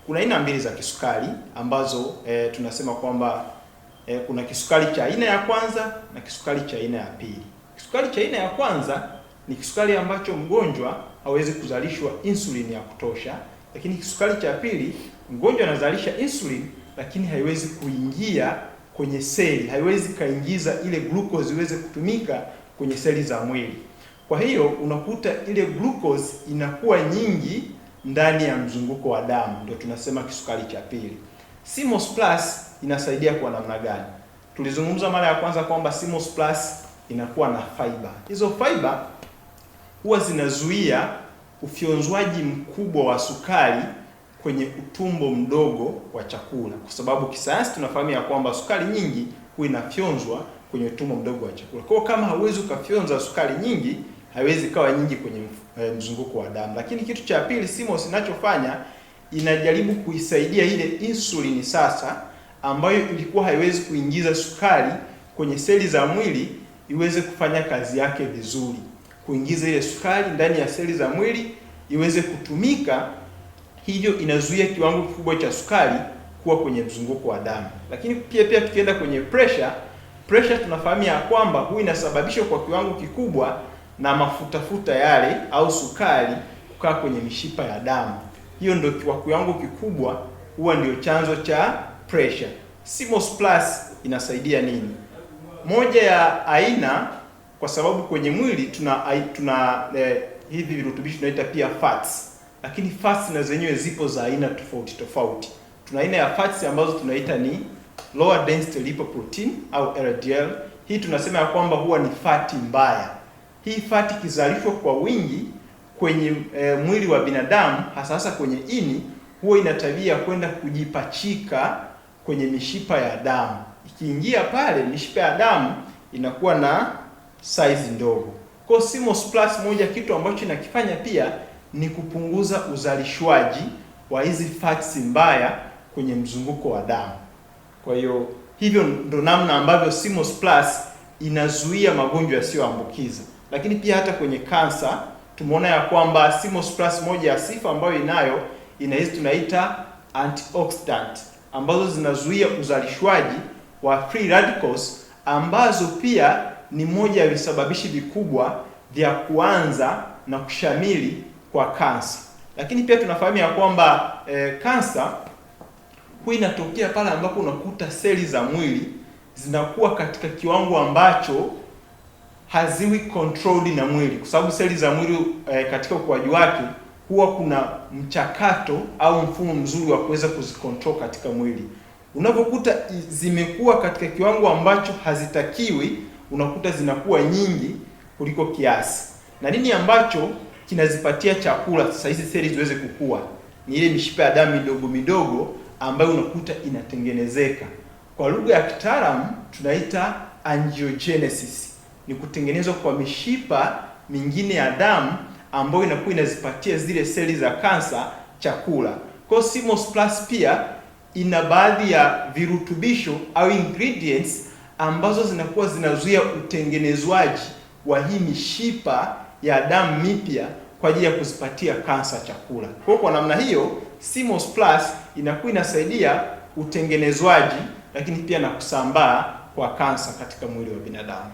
Kuna aina mbili za kisukari ambazo tunasema kwamba kuna kisukari cha aina ya kwanza na kisukari cha aina ya pili. Kisukari cha aina ya kwanza ni kisukari ambacho mgonjwa hawezi kuzalishwa insulin ya kutosha, lakini kisukari cha pili mgonjwa anazalisha insulin lakini haiwezi kuingia kwenye seli, haiwezi kaingiza ile glucose iweze kutumika kwenye seli za mwili. Kwa hiyo unakuta ile glucose inakuwa nyingi ndani ya mzunguko wa damu, ndio tunasema kisukari cha pili. CMOS Plus inasaidia kwa namna gani? Tulizungumza mara ya kwanza kwamba CMOS Plus inakuwa na fiber. Hizo fiber huwa zinazuia ufyonzwaji mkubwa wa sukari kwenye utumbo mdogo wa chakula, kwa sababu kisayansi tunafahamu ya kwamba sukari nyingi huwa inafyonzwa kwenye utumbo mdogo wa chakula. Kwa hiyo kama hauwezi ukafyonza sukari nyingi, haiwezi kawa nyingi kwenye mzunguko wa damu. Lakini kitu cha pili CMOS inachofanya, inajaribu kuisaidia ile insulini sasa ambayo ilikuwa haiwezi kuingiza sukari kwenye seli za mwili iweze kufanya kazi yake vizuri, kuingiza ile sukari ndani ya seli za mwili iweze kutumika. Hivyo inazuia kiwango kikubwa cha sukari kuwa kwenye mzunguko wa damu. Lakini pia tukienda kwenye pressure tunafahamu ya kwamba huwa inasababishwa kwa kiwango kikubwa na mafuta yale au sukari kukaa kwenye mishipa ya damu. Hiyo ndio kwa kiwango kikubwa huwa ndio chanzo cha pressure. CMOS Plus inasaidia nini? Moja ya aina, kwa sababu kwenye mwili tuna hivi virutubishi tunaita pia fats. Lakini fats na zenyewe zipo za aina tofauti. Tuna aina ya fats ambazo tunaita ni lower density lipoprotein au LDL. Hii tunasema ya kwamba huwa ni fati mbaya. Hii fati ikizalishwa kwa wingi kwenye mwili wa binadamu, hasa kwenye ini, huwa ina tabia kwenda kujipachika kwenye mishipa ya damu. Ikiingia pale mishipa ya damu inakuwa na size ndogo. Kwa CMOS Plus, moja kitu ambacho inakifanya pia ni kupunguza uzalishwaji wa hizi fats mbaya kwenye mzunguko wa damu. Kwa hiyo hivyo ndo namna ambavyo CMOS Plus inazuia magonjwa yasiyoambukiza. Lakini pia hata kwenye kansa tumeona ya kwamba CMOS Plus, moja ya sifa ambayo ina hizi tunaita antioxidant ambazo zinazuia uzalishwaji wa free radicals, ambazo pia ni moja ya visababishi vikubwa vya kuanza na kushamili kwa kansa. Lakini pia tunafahamu ya kwamba kansa huwa inatokea pale ambapo unakuta seli za mwili zinakuwa katika kiwango ambacho haziwi controlled na mwili, kwa sababu seli za mwili katika ukuaji wake huwa kuna mchakato au mfumo mzuri wa kuweza kuzicontrol katika mwili. Unapokuta zimekuwa katika kiwango ambacho hazitakiwi, unakuta zinakuwa nyingi kuliko kiasi. Na nini ambacho kinazipatia chakula sasa hizi seli ziweze kukua? Ni ile mishipa ya damu midogo ambayo unakuta inatengenezeka. Kwa lugha ya kitaalamu tunaita angiogenesis. Ni kutengenezwa kwa mishipa mingine ya damu ambayo inakuwa inazipatia zile seli za kansa chakula. Kwa CMOS Plus pia ina baadhi ya virutubisho au ingredients ambazo zinakuwa zinazuia utengenezwaji wa hii mishipa ya damu mipya kwa ajili ya kuzipatia kansa chakula. Kwa namna hiyo CMOS Plus inakuwa inasaidia utengenezwaji lakini pia na kusambaa kwa kansa katika mwili wa binadamu.